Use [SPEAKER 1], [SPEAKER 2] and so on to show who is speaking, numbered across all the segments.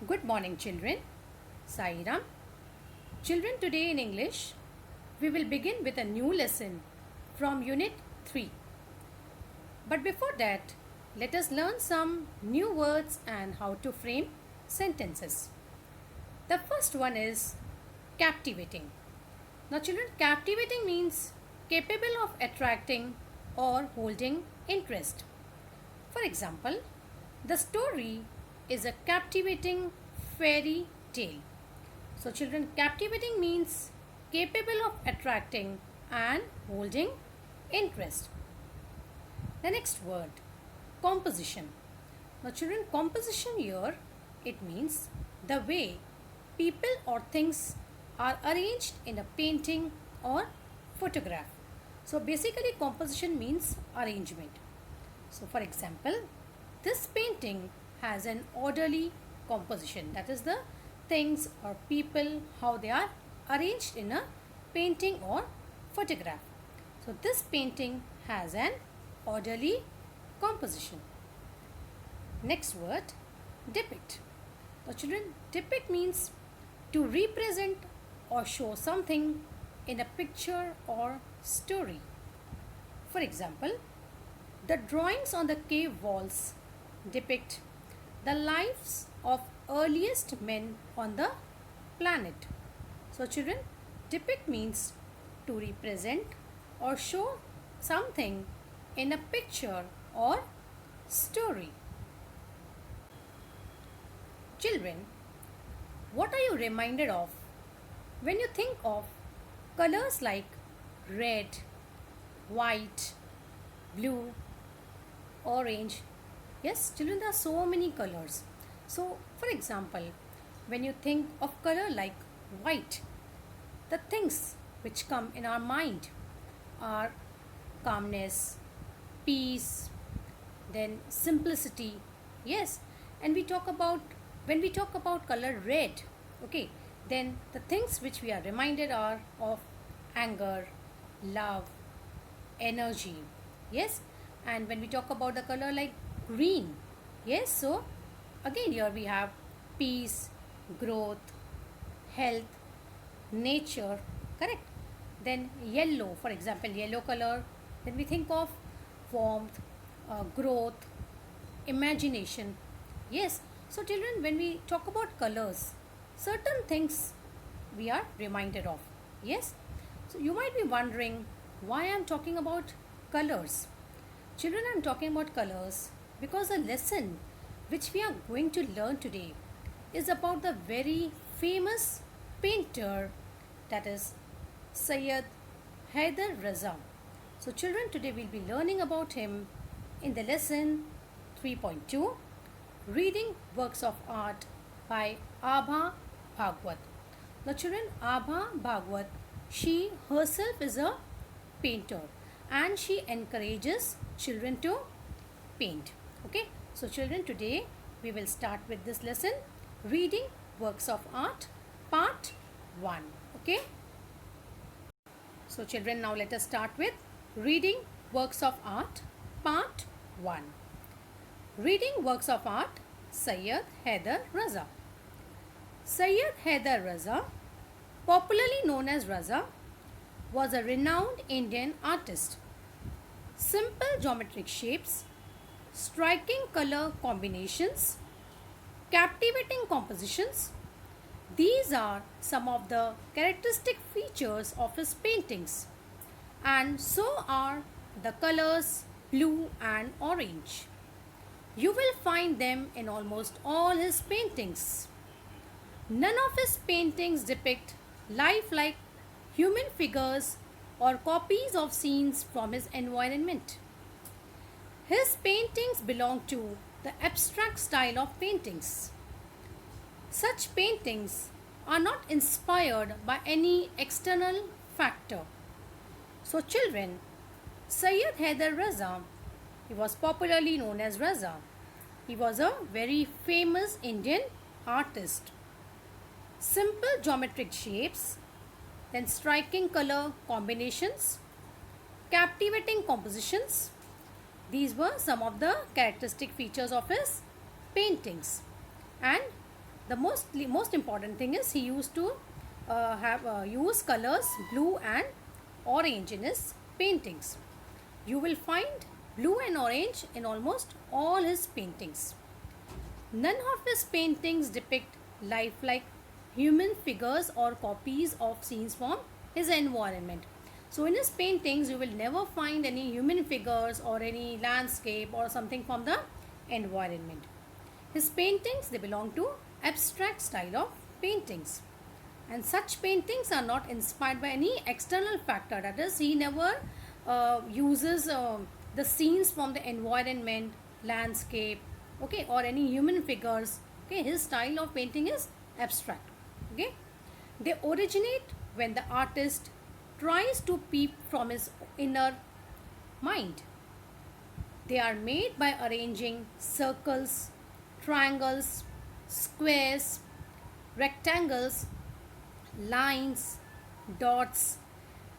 [SPEAKER 1] Good morning, children. Sairam. Children, today in English, we will begin with a new lesson from Unit 3. But before that, let us learn some new words and how to frame sentences. The first one is captivating. Now, children, captivating means capable of attracting or holding interest. For example, the story is a captivating fairy tale. So, children, captivating means capable of attracting and holding interest. The next word, composition. Now, children, composition here it means the way people or things are arranged in a painting or photograph. So, basically, composition means arrangement. So, for example, this painting has an orderly composition. That is the things or people how they are arranged in a painting or photograph. So, this painting has an orderly composition. Next word, depict. Now, children, depict means to represent or show something in a picture or story. For example, the drawings on the cave walls depict the lives of earliest men on the planet. So, children, depict means to represent or show something in a picture or story. Children, what are you reminded of when you think of colors like red, white, blue, orange? Yes, children, there are so many colors. So, for example, when you think of color like white, the things which come in our mind are calmness, peace, then simplicity. Yes, and when we talk about color red, okay, then the things which we are reminded are of anger, love, energy. Yes, and when we talk about the color like green, yes, so again here we have peace, growth, health, nature, correct. Then yellow, for example, yellow color, then we think of warmth, growth, imagination. Yes, so children, when we talk about colors, certain things we are reminded of. Yes, so you might be wondering why I am talking about colors. Children, I am talking about colors because the lesson which we are going to learn today is about the very famous painter, that is Syed Haider Raza. So, children, today we'll be learning about him in the lesson 3.2, reading works of art by Abha Bhagwat. Now, children, Abha Bhagwat, she herself is a painter and she encourages children to paint. Okay, so children, today we will start with this lesson, reading works of art, part 1. Okay, so children, now let us start with reading works of art, part 1. Reading works of art, Syed Haider Raza. Syed Haider Raza, popularly known as Raza, was a renowned Indian artist. Simple geometric shapes, striking color combinations, captivating compositions, these are some of the characteristic features of his paintings, and so are the colors blue and orange. You will find them in almost all his paintings. None of his paintings depict lifelike human figures or copies of scenes from his environment. His paintings belong to the abstract style of paintings. Such paintings are not inspired by any external factor. So, children, Syed Haider Raza, he was popularly known as Raza. He was a very famous Indian artist. Simple geometric shapes, then striking color combinations, captivating compositions. These were some of the characteristic features of his paintings. And the most important thing is he used to have use colors blue and orange in his paintings. You will find blue and orange in almost all his paintings. None of his paintings depict lifelike human figures or copies of scenes from his environment. So in his paintings you will never find any human figures or any landscape or something from the environment. His paintings, they belong to abstract style of paintings. And such paintings are not inspired by any external factor. That is, he never uses the scenes from the environment, landscape, okay, or any human figures. Okay, his style of painting is abstract. Okay, they originate when the artist tries to peep from his inner mind. They are made by arranging circles, triangles, squares, rectangles, lines, dots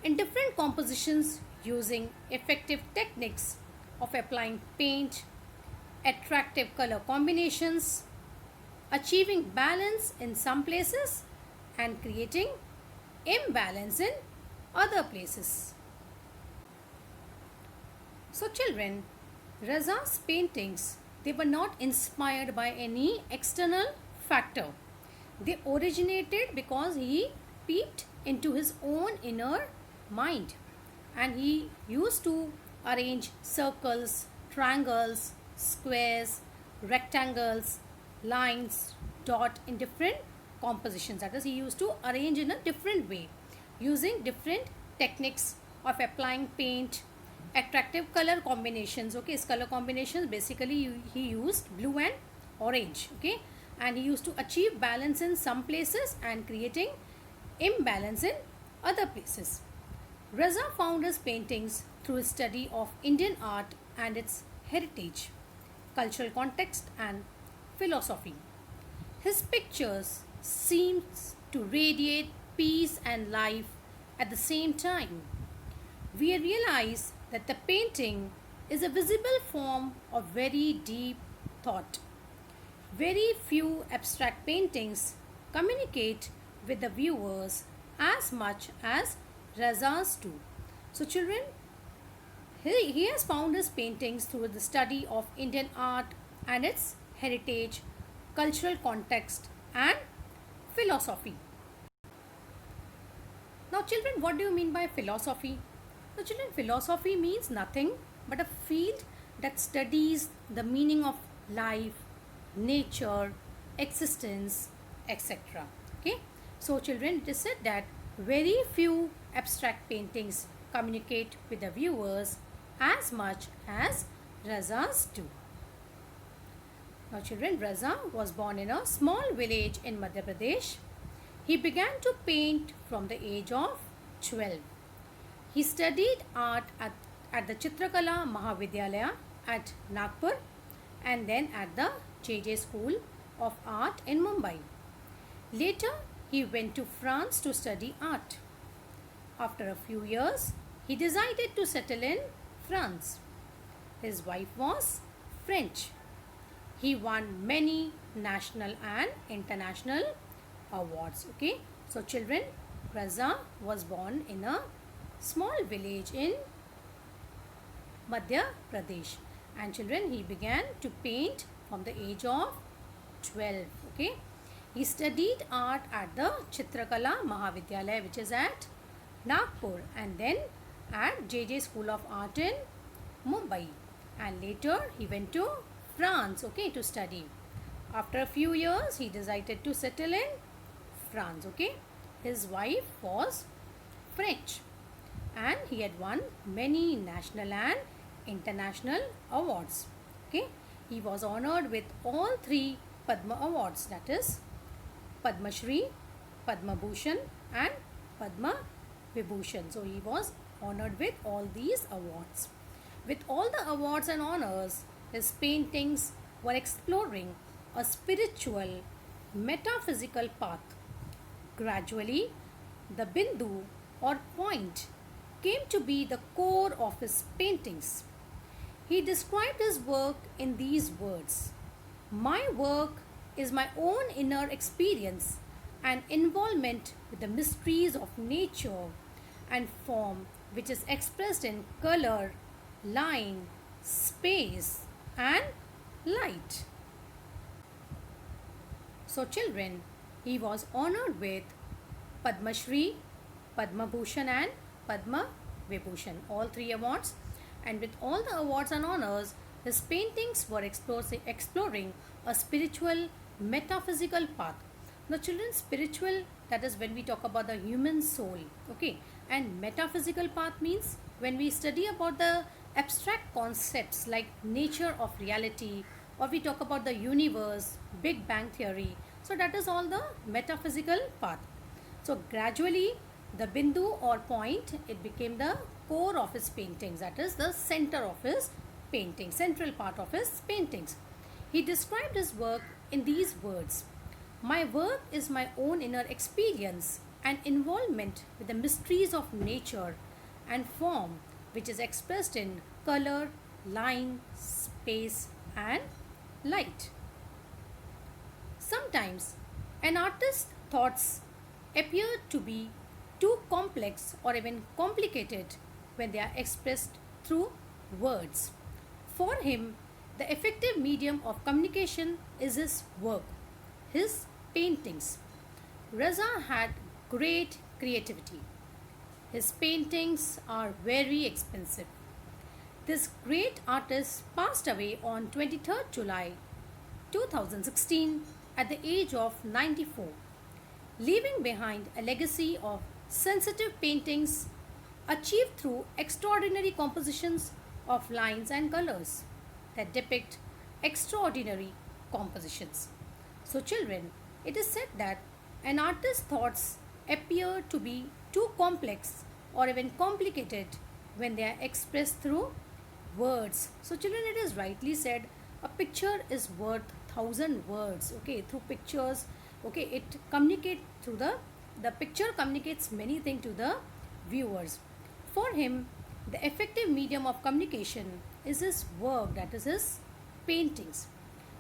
[SPEAKER 1] in different compositions using effective techniques of applying paint, attractive color combinations, achieving balance in some places and creating imbalance in other places. So children, Raza's paintings, they were not inspired by any external factor. They originated because he peeped into his own inner mind, and he used to arrange circles, triangles, squares, rectangles, lines, dot in different compositions. That is, he used to arrange in a different way using different techniques of applying paint, attractive color combinations. Okay, his color combinations, basically he used blue and orange. Okay, and he used to achieve balance in some places and creating imbalance in other places. Raza found his paintings through his study of Indian art and its heritage, cultural context and philosophy. His pictures seemed to radiate peace and life at the same time. We realize that the painting is a visible form of very deep thought. Very few abstract paintings communicate with the viewers as much as Raza's do. So children, he has found his paintings through the study of Indian art and its heritage, cultural context and philosophy. Now children, what do you mean by philosophy? Now children, philosophy means nothing but a field that studies the meaning of life, nature, existence, etc. Okay. So children, it is said that very few abstract paintings communicate with the viewers as much as Raza's do. Now children, Raza was born in a small village in Madhya Pradesh. He began to paint from the age of 12. He studied art at the Chitrakala Mahavidyalaya at Nagpur and then at the JJ School of Art in Mumbai. Later, he went to France to study art. After a few years, he decided to settle in France. His wife was French. He won many national and international awards. Okay, so children, Raza was born in a small village in Madhya Pradesh, and children, he began to paint from the age of 12. Okay, he studied art at the Chitrakala Mahavidyalaya, which is at Nagpur, and then at JJ School of Art in Mumbai, and later he went to France, okay, to study. After a few years, he decided to settle in France. Okay, his wife was French, and he had won many national and international awards. Okay, he was honored with all three Padma awards, that is Padma Shri, Padma Bhushan and Padma Vibhushan. So he was honored with all these awards. With all the awards and honors, his paintings were exploring a spiritual, metaphysical path. Gradually, the Bindu or point came to be the core of his paintings. He described his work in these words: "My work is my own inner experience and involvement with the mysteries of nature and form, which is expressed in color, line, space, and light. So, children, he was honored with Padma Shri, Padma Bhushan, and Padma Vibhushan, all three awards. And with all the awards and honors, his paintings were exploring a spiritual, metaphysical path. Now, children, spiritual, that is when we talk about the human soul, okay, and metaphysical path means when we study about the abstract concepts like nature of reality, or we talk about the universe, Big Bang theory. So, that is all the metaphysical path. So, gradually, the bindu or point, it became the core of his paintings, that is the center of his painting, central part of his paintings. He described his work in these words: my work is my own inner experience and involvement with the mysteries of nature and form, which is expressed in color, line, space, and light. Sometimes an artist's thoughts appear to be too complex or even complicated when they are expressed through words. For him, the effective medium of communication is his work, his paintings. Raza had great creativity. His paintings are very expensive. This great artist passed away on 23rd July 2016 at the age of 94, leaving behind a legacy of sensitive paintings achieved through extraordinary compositions of lines and colors that depict extraordinary compositions. So, children, it is said that an artist's thoughts appear to be too complex or even complicated when they are expressed through words. So, children, it is rightly said a picture is worth 1,000 words. Okay, through pictures, okay, it communicates through the picture communicates many things to the viewers. For him, the effective medium of communication is his work, that is his paintings.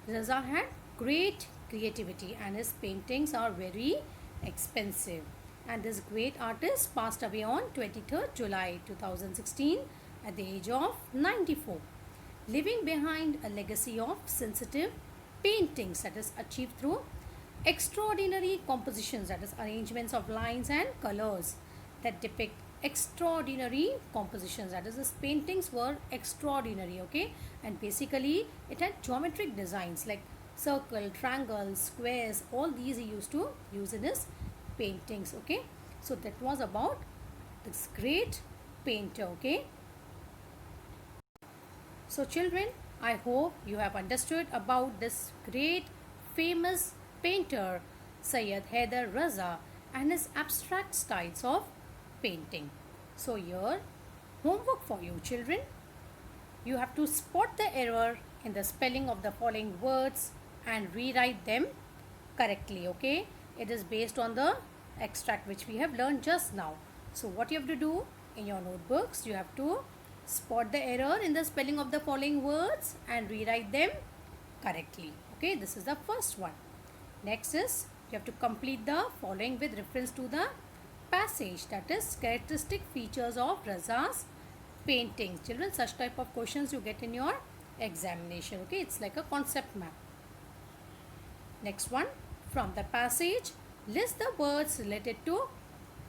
[SPEAKER 1] Raza had great creativity and his paintings are very expensive. And this great artist passed away on 23rd July 2016 at the age of 94, leaving behind a legacy of sensitive paintings that is achieved through extraordinary compositions, that is arrangements of lines and colors that depict extraordinary compositions, that is his paintings were extraordinary, okay, and basically it had geometric designs like circle, triangles, squares, all these he used to use in his paintings, okay. So that was about this great painter, okay. So children, I hope you have understood about this great famous painter Syed Haider Raza and his abstract styles of painting. So here, homework for you children. You have to spot the error in the spelling of the following words and rewrite them correctly, okay. It is based on the extract which we have learned just now. So what you have to do in your notebooks, you have to spot the error in the spelling of the following words and rewrite them correctly, okay. This is the first one. Next is you have to complete the following with reference to the passage, that is characteristic features of Raza's paintings. Children, such type of questions you get in your examination, okay. It's like a concept map. Next one, from the passage, list the words related to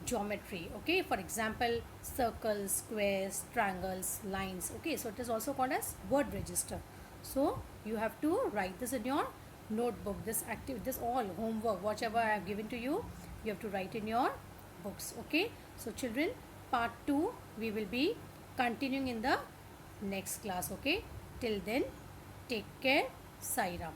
[SPEAKER 1] geometry, okay. For example, circles, squares, triangles, lines, okay. So it is also called as word register. So you have to write this in your notebook. This all homework, whatever I have given to you, you have to write in your books, okay. So children, part 2 we will be continuing in the next class, okay. Till then, take care. Sai Ram.